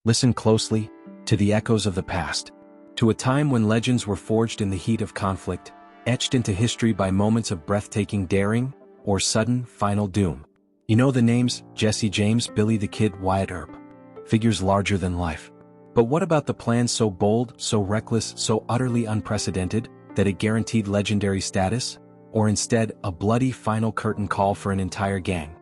Listen closely to the echoes of the past, to a time when legends were forged in the heat of conflict, etched into history by moments of breathtaking daring or sudden final doom. You know the names: Jesse James, Billy the Kid, Wyatt Earp. Figures larger than life. But what about the plan so bold, so reckless, so utterly unprecedented that it guaranteed legendary status? Or instead, a bloody final curtain call for an entire gang?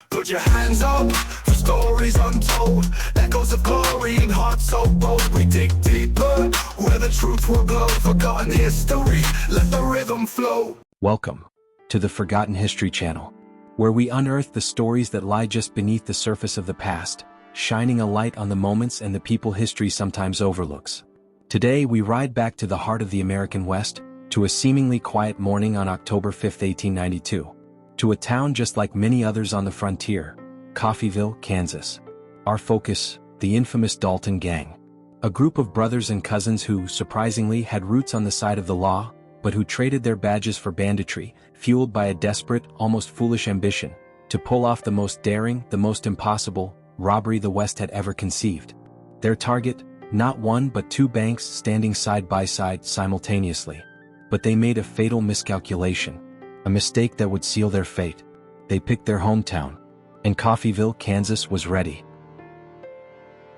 Put your hands up for stories untold, echoes of glory and hearts so bold. We dig deeper where the truth will glow. Forgotten history, let the rhythm flow. Welcome to the Forgotten History Channel, where we unearth the stories that lie just beneath the surface of the past, shining a light on the moments and the people history sometimes overlooks. Today we ride back to the heart of the American West, to a seemingly quiet morning on October 5, 1892. To a town just like many others on the frontier, Coffeyville, Kansas. Our focus, the infamous Dalton Gang. A group of brothers and cousins who, surprisingly, had roots on the side of the law, but who traded their badges for banditry, fueled by a desperate, almost foolish ambition, to pull off the most daring, the most impossible, robbery the West had ever conceived. Their target, not one but two banks standing side by side simultaneously. But they made a fatal miscalculation. A mistake that would seal their fate. They picked their hometown, and Coffeyville, Kansas was ready.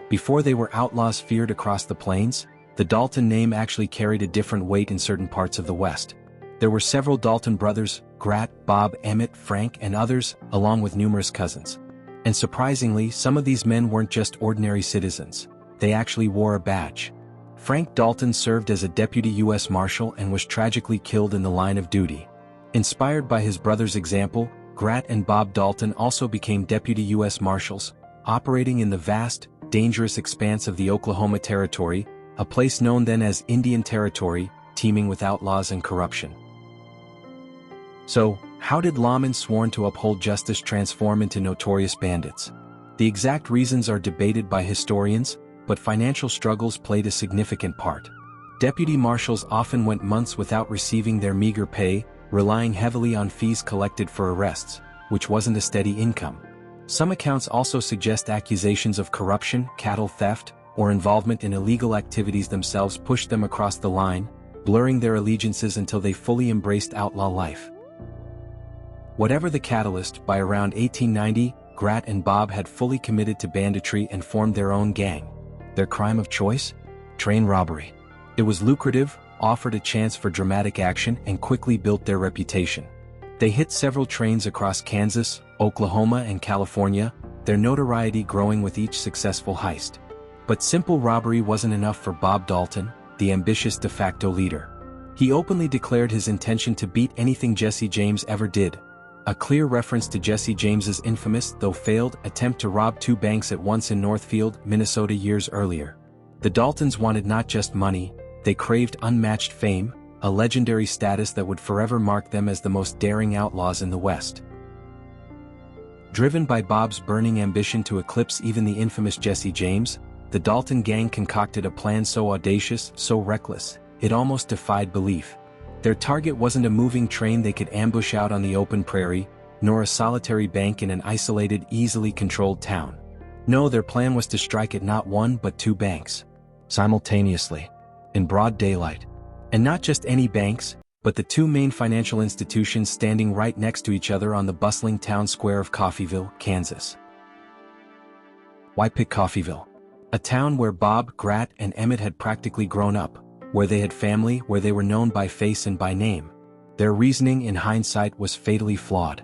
Before they were outlaws feared across the plains, the Dalton name actually carried a different weight in certain parts of the West. There were several Dalton brothers: Grat, Bob, Emmett, Frank, and others, along with numerous cousins. And surprisingly, some of these men weren't just ordinary citizens. They actually wore a badge. Frank Dalton served as a deputy U.S. Marshal and was tragically killed in the line of duty. Inspired by his brother's example, Grat and Bob Dalton also became deputy U.S. Marshals, operating in the vast, dangerous expanse of the Oklahoma Territory, a place known then as Indian Territory, teeming with outlaws and corruption. So, how did lawmen sworn to uphold justice transform into notorious bandits? The exact reasons are debated by historians, but financial struggles played a significant part. Deputy marshals often went months without receiving their meager pay, relying heavily on fees collected for arrests, which wasn't a steady income. Some accounts also suggest accusations of corruption, cattle theft, or involvement in illegal activities themselves pushed them across the line, blurring their allegiances until they fully embraced outlaw life. Whatever the catalyst, by around 1890, Grat and Bob had fully committed to banditry and formed their own gang. Their crime of choice? Train robbery. It was lucrative, offered a chance for dramatic action, and quickly built their reputation. They hit several trains across Kansas, Oklahoma, and California, their notoriety growing with each successful heist. But simple robbery wasn't enough for Bob Dalton, the ambitious de facto leader. He openly declared his intention to beat anything Jesse James ever did, a clear reference to Jesse James's infamous, though failed, attempt to rob two banks at once in Northfield, Minnesota years earlier. The Daltons wanted not just money, they craved unmatched fame, a legendary status that would forever mark them as the most daring outlaws in the West. Driven by Bob's burning ambition to eclipse even the infamous Jesse James, the Dalton Gang concocted a plan so audacious, so reckless, it almost defied belief. Their target wasn't a moving train they could ambush out on the open prairie, nor a solitary bank in an isolated, easily controlled town. No, their plan was to strike at not one but two banks. Simultaneously. In broad daylight. And not just any banks, but the two main financial institutions standing right next to each other on the bustling town square of Coffeyville, Kansas. Why pick Coffeyville? A town where Bob, Grat, and Emmett had practically grown up, where they had family, where they were known by face and by name. Their reasoning in hindsight was fatally flawed.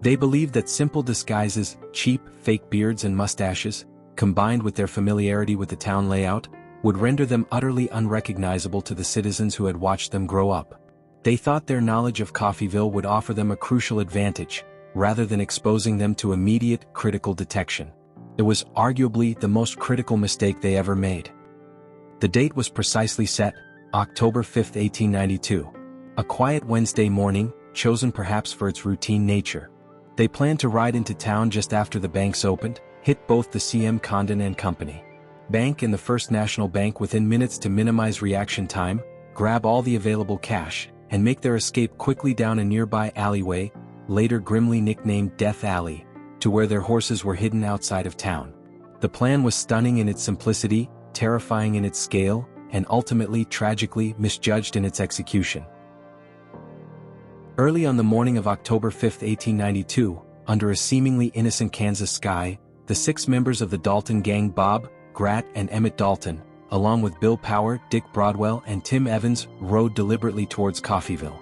They believed that simple disguises, cheap, fake beards and mustaches, combined with their familiarity with the town layout, would render them utterly unrecognizable to the citizens who had watched them grow up. They thought their knowledge of Coffeyville would offer them a crucial advantage, rather than exposing them to immediate, critical detection. It was arguably the most critical mistake they ever made. The date was precisely set, October 5, 1892. A quiet Wednesday morning, chosen perhaps for its routine nature. They planned to ride into town just after the banks opened, hit both the C.M. Condon and Company Bank and the First National Bank within minutes to minimize reaction time, grab all the available cash, and make their escape quickly down a nearby alleyway, later grimly nicknamed Death Alley, to where their horses were hidden outside of town. The plan was stunning in its simplicity, terrifying in its scale, and ultimately tragically misjudged in its execution. Early on the morning of October 5, 1892, under a seemingly innocent Kansas sky, the 6 members of the Dalton Gang, Bob, Grat, and Emmett Dalton, along with Bill Power, Dick Broadwell, and Tim Evans, rode deliberately towards Coffeyville.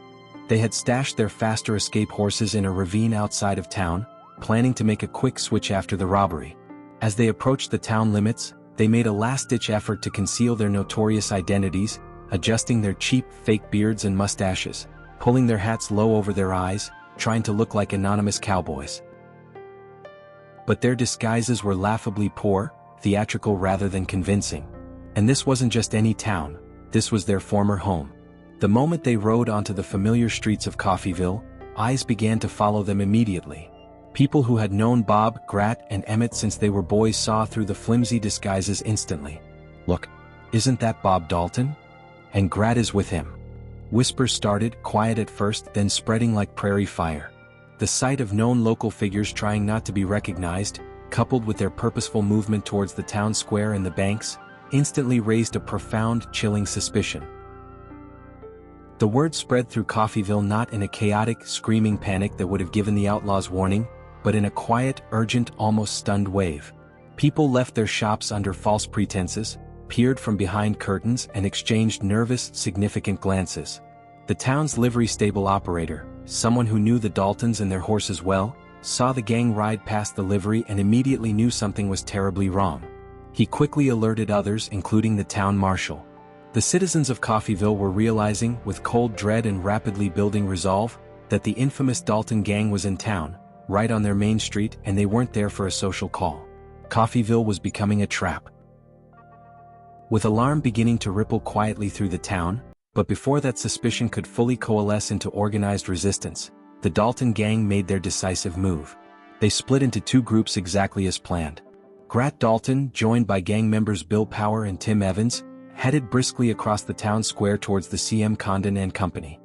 They had stashed their faster escape horses in a ravine outside of town, planning to make a quick switch after the robbery. As they approached the town limits, they made a last-ditch effort to conceal their notorious identities, adjusting their cheap, fake beards and mustaches, pulling their hats low over their eyes, trying to look like anonymous cowboys. But their disguises were laughably poor, theatrical rather than convincing. And this wasn't just any town, this was their former home. The moment they rode onto the familiar streets of Coffeyville, eyes began to follow them immediately. People who had known Bob, Grat, and Emmett since they were boys saw through the flimsy disguises instantly. "Look, isn't that Bob Dalton? And Grat is with him." Whispers started, quiet at first, then spreading like prairie fire. The sight of known local figures trying not to be recognized, coupled with their purposeful movement towards the town square and the banks, instantly raised a profound, chilling suspicion. The word spread through Coffeyville not in a chaotic, screaming panic that would have given the Outlaws warning, but in a quiet, urgent, almost stunned wave. People left their shops under false pretenses, peered from behind curtains and exchanged nervous, significant glances. The town's livery stable operator, someone who knew the Daltons and their horses well, saw the gang ride past the livery and immediately knew something was terribly wrong. He quickly alerted others, including the town marshal. The citizens of Coffeyville were realizing, with cold dread and rapidly building resolve, that the infamous Dalton Gang was in town, right on their main street, and they weren't there for a social call. Coffeyville was becoming a trap. With alarm beginning to ripple quietly through the town, but before that suspicion could fully coalesce into organized resistance, the Dalton Gang made their decisive move. They split into 2 groups exactly as planned. Grat Dalton, joined by gang members Bill Power and Tim Evans, headed briskly across the town square towards the CM Condon and Company.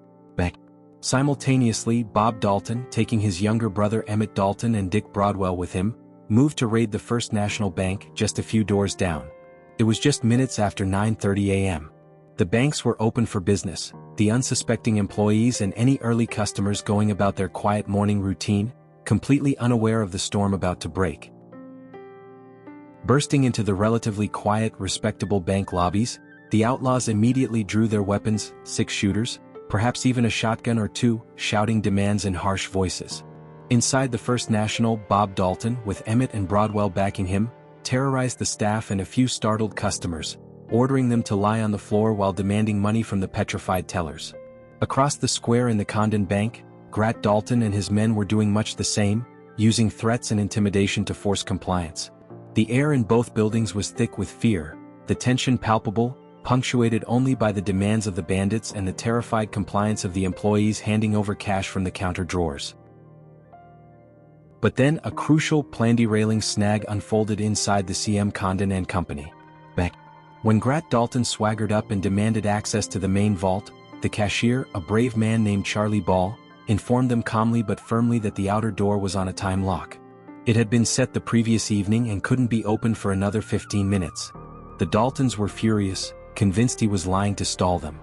Simultaneously, Bob Dalton, taking his younger brother Emmett Dalton and Dick Broadwell with him, moved to raid the First National Bank just a few doors down. It was just minutes after 9:30 a.m. The banks were open for business, the unsuspecting employees and any early customers going about their quiet morning routine, completely unaware of the storm about to break. Bursting into the relatively quiet, respectable bank lobbies, the Outlaws immediately drew their weapons, 6 shooters, perhaps even a shotgun or 2, shouting demands in harsh voices. Inside the First National, Bob Dalton, with Emmett and Broadwell backing him, terrorized the staff and a few startled customers, ordering them to lie on the floor while demanding money from the petrified tellers. Across the square in the Condon Bank, Grat Dalton and his men were doing much the same, using threats and intimidation to force compliance. The air in both buildings was thick with fear, the tension palpable, punctuated only by the demands of the bandits and the terrified compliance of the employees handing over cash from the counter drawers. But then a crucial, plan-derailing snag unfolded inside the CM Condon and Company. When Grat Dalton swaggered up and demanded access to the main vault, the cashier, a brave man named Charlie Ball, informed them calmly but firmly that the outer door was on a time lock. It had been set the previous evening and couldn't be opened for another 15 minutes. The Daltons were furious, convinced he was lying to stall them.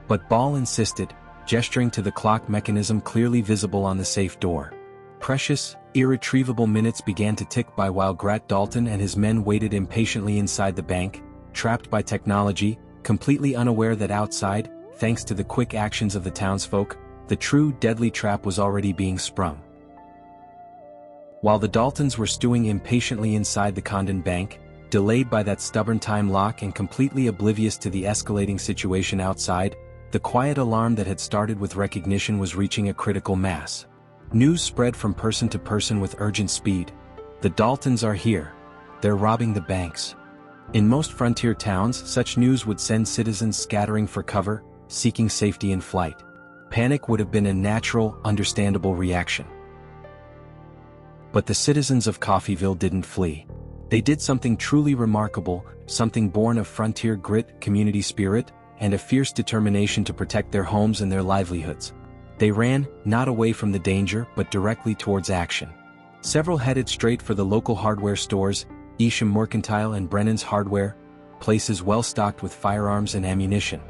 But Ball insisted, gesturing to the clock mechanism clearly visible on the safe door. Precious, irretrievable minutes began to tick by while Grat Dalton and his men waited impatiently inside the bank, trapped by technology, completely unaware that outside, thanks to the quick actions of the townsfolk, the true deadly trap was already being sprung. While the Daltons were stewing impatiently inside the Condon Bank, delayed by that stubborn time lock and completely oblivious to the escalating situation outside, the quiet alarm that had started with recognition was reaching a critical mass. News spread from person to person with urgent speed. The Daltons are here. They're robbing the banks. In most frontier towns, such news would send citizens scattering for cover, seeking safety in flight. Panic would have been a natural, understandable reaction. But the citizens of Coffeyville didn't flee. They did something truly remarkable, something born of frontier grit, community spirit, and a fierce determination to protect their homes and their livelihoods. They ran, not away from the danger, but directly towards action. Several headed straight for the local hardware stores, Isham Mercantile and Brennan's Hardware, places well stocked with firearms and ammunition.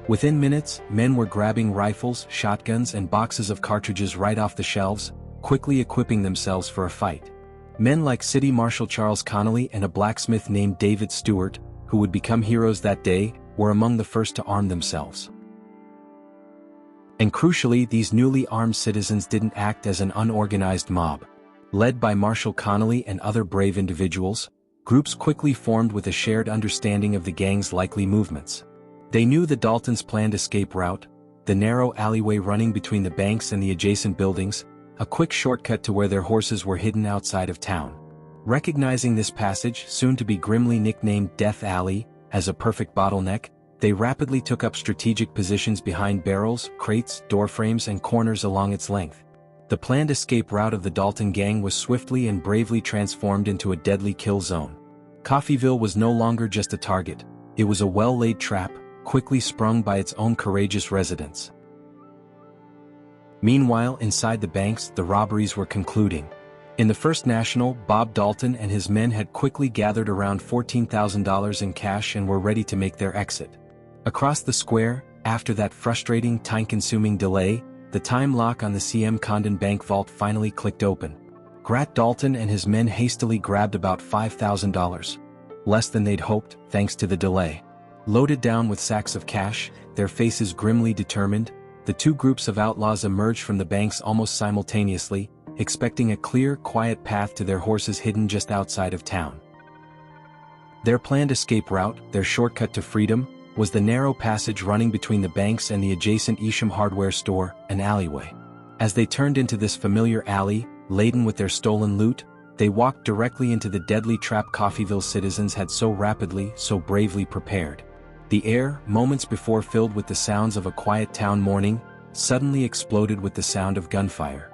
Within minutes, men were grabbing rifles, shotguns and boxes of cartridges right off the shelves, quickly equipping themselves for a fight. Men like City Marshal Charles Connolly and a blacksmith named David Stewart, who would become heroes that day, were among the first to arm themselves. And crucially, these newly armed citizens didn't act as an unorganized mob. Led by Marshal Connolly and other brave individuals, groups quickly formed with a shared understanding of the gang's likely movements. They knew the Daltons' planned escape route, the narrow alleyway running between the banks and the adjacent buildings, a quick shortcut to where their horses were hidden outside of town. Recognizing this passage, soon to be grimly nicknamed Death Alley, as a perfect bottleneck, they rapidly took up strategic positions behind barrels, crates, doorframes and corners along its length. The planned escape route of the Dalton Gang was swiftly and bravely transformed into a deadly kill zone. Coffeyville was no longer just a target, it was a well-laid trap, quickly sprung by its own courageous residents. Meanwhile, inside the banks, the robberies were concluding. In the First National, Bob Dalton and his men had quickly gathered around $14,000 in cash and were ready to make their exit. Across the square, after that frustrating, time-consuming delay, the time lock on the CM Condon Bank vault finally clicked open. Grat Dalton and his men hastily grabbed about $5,000. Less than they'd hoped, thanks to the delay. Loaded down with sacks of cash, their faces grimly determined, the two groups of outlaws emerged from the banks almost simultaneously, expecting a clear, quiet path to their horses hidden just outside of town. Their planned escape route, their shortcut to freedom, was the narrow passage running between the banks and the adjacent Isham hardware store, an alleyway. As they turned into this familiar alley, laden with their stolen loot, they walked directly into the deadly trap Coffeyville citizens had so rapidly, so bravely prepared. The air, moments before filled with the sounds of a quiet town morning, suddenly exploded with the sound of gunfire.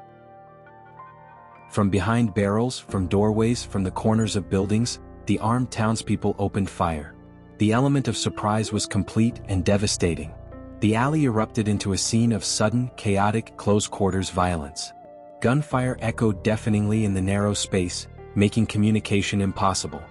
From behind barrels, from doorways, from the corners of buildings, the armed townspeople opened fire. The element of surprise was complete and devastating. The alley erupted into a scene of sudden, chaotic, close-quarters violence. Gunfire echoed deafeningly in the narrow space, making communication impossible.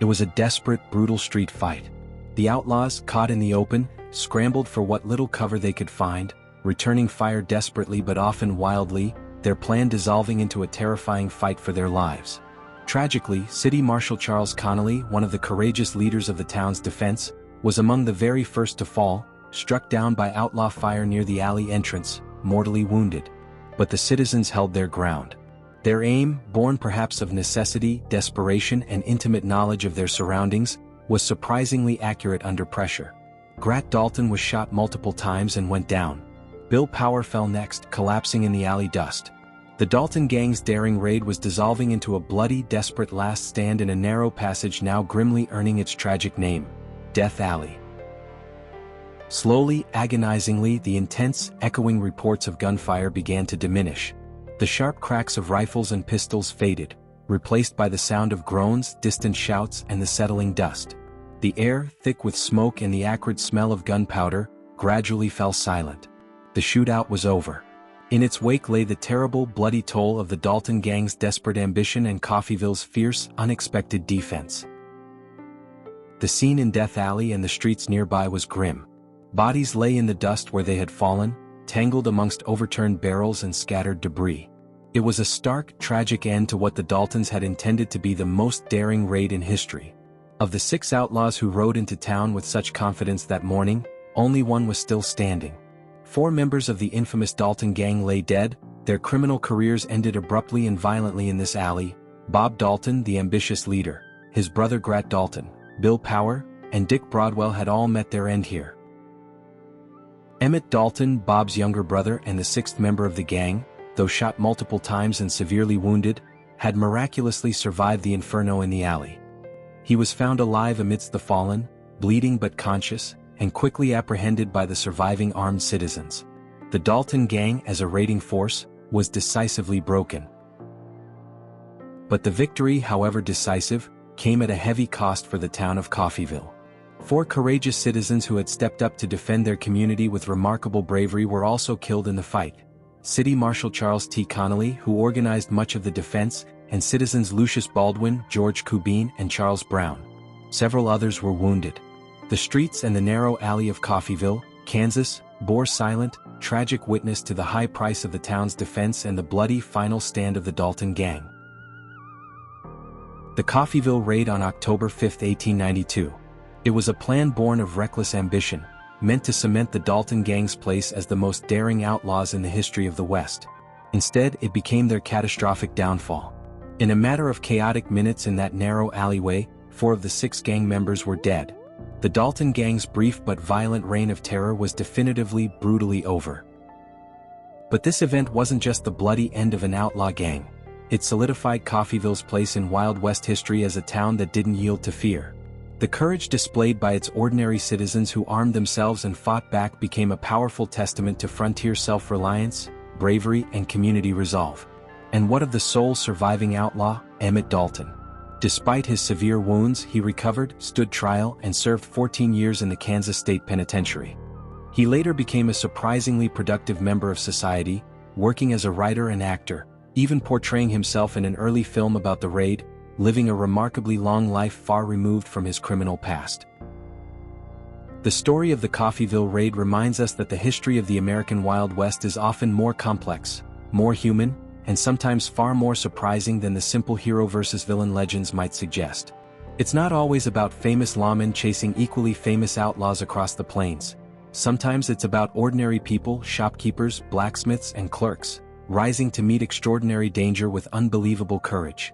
It was a desperate, brutal street fight. The outlaws, caught in the open, scrambled for what little cover they could find, returning fire desperately but often wildly, their plan dissolving into a terrifying fight for their lives. Tragically, City Marshal Charles Connolly, one of the courageous leaders of the town's defense, was among the very first to fall, struck down by outlaw fire near the alley entrance, mortally wounded. But the citizens held their ground. Their aim, born perhaps of necessity, desperation and intimate knowledge of their surroundings, was surprisingly accurate under pressure. Grat Dalton was shot multiple times and went down. Bill Power fell next, collapsing in the alley dust. The Dalton Gang's daring raid was dissolving into a bloody, desperate last stand in a narrow passage now grimly earning its tragic name, Death Alley. Slowly, agonizingly, the intense, echoing reports of gunfire began to diminish. The sharp cracks of rifles and pistols faded, replaced by the sound of groans, distant shouts, and the settling dust. The air, thick with smoke and the acrid smell of gunpowder, gradually fell silent. The shootout was over. In its wake lay the terrible, bloody toll of the Dalton Gang's desperate ambition and Coffeyville's fierce, unexpected defense. The scene in Death Alley and the streets nearby was grim. Bodies lay in the dust where they had fallen, tangled amongst overturned barrels and scattered debris. It was a stark, tragic end to what the Daltons had intended to be the most daring raid in history. Of the 6 outlaws who rode into town with such confidence that morning, only one was still standing. 4 members of the infamous Dalton Gang lay dead, their criminal careers ended abruptly and violently in this alley. Bob Dalton, the ambitious leader, his brother Grat Dalton, Bill Power, and Dick Broadwell had all met their end here. Emmett Dalton, Bob's younger brother and the 6th member of the gang, though shot multiple times and severely wounded, had miraculously survived the inferno in the alley. He was found alive amidst the fallen, bleeding but conscious, and quickly apprehended by the surviving armed citizens. The Dalton Gang, as a raiding force, was decisively broken. But the victory, however decisive, came at a heavy cost for the town of Coffeyville. 4 courageous citizens who had stepped up to defend their community with remarkable bravery were also killed in the fight. City Marshal Charles T. Connolly, who organized much of the defense, and citizens Lucius Baldwin, George Cubine, and Charles Brown. Several others were wounded. The streets and the narrow alley of Coffeyville, Kansas, bore silent, tragic witness to the high price of the town's defense and the bloody final stand of the Dalton Gang. The Coffeyville Raid on October 5, 1892. It was a plan born of reckless ambition, meant to cement the Dalton Gang's place as the most daring outlaws in the history of the West. Instead, it became their catastrophic downfall. In a matter of chaotic minutes in that narrow alleyway, 4 of the 6 gang members were dead. The Dalton Gang's brief but violent reign of terror was definitively, brutally over. But this event wasn't just the bloody end of an outlaw gang. It solidified Coffeyville's place in Wild West history as a town that didn't yield to fear. The courage displayed by its ordinary citizens who armed themselves and fought back became a powerful testament to frontier self-reliance, bravery, and community resolve. And what of the sole surviving outlaw, Emmett Dalton? Despite his severe wounds, he recovered, stood trial, and served 14 years in the Kansas State Penitentiary. He later became a surprisingly productive member of society, working as a writer and actor, even portraying himself in an early film about the raid, living a remarkably long life far removed from his criminal past. The story of the Coffeyville Raid reminds us that the history of the American Wild West is often more complex, more human, and sometimes far more surprising than the simple hero versus villain legends might suggest. It's not always about famous lawmen chasing equally famous outlaws across the plains. Sometimes it's about ordinary people, shopkeepers, blacksmiths, and clerks, rising to meet extraordinary danger with unbelievable courage.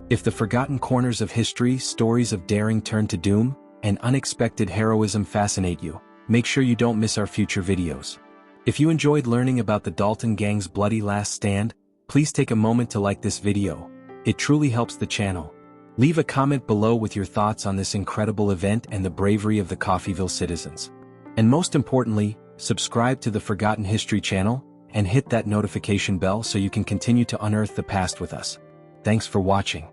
If the forgotten corners of history, stories of daring turn to doom, and unexpected heroism fascinate you, make sure you don't miss our future videos. If you enjoyed learning about the Dalton Gang's bloody last stand, please take a moment to like this video. It truly helps the channel. Leave a comment below with your thoughts on this incredible event and the bravery of the Coffeyville citizens. And most importantly, subscribe to the Forgotten History channel, and hit that notification bell so you can continue to unearth the past with us. Thanks for watching.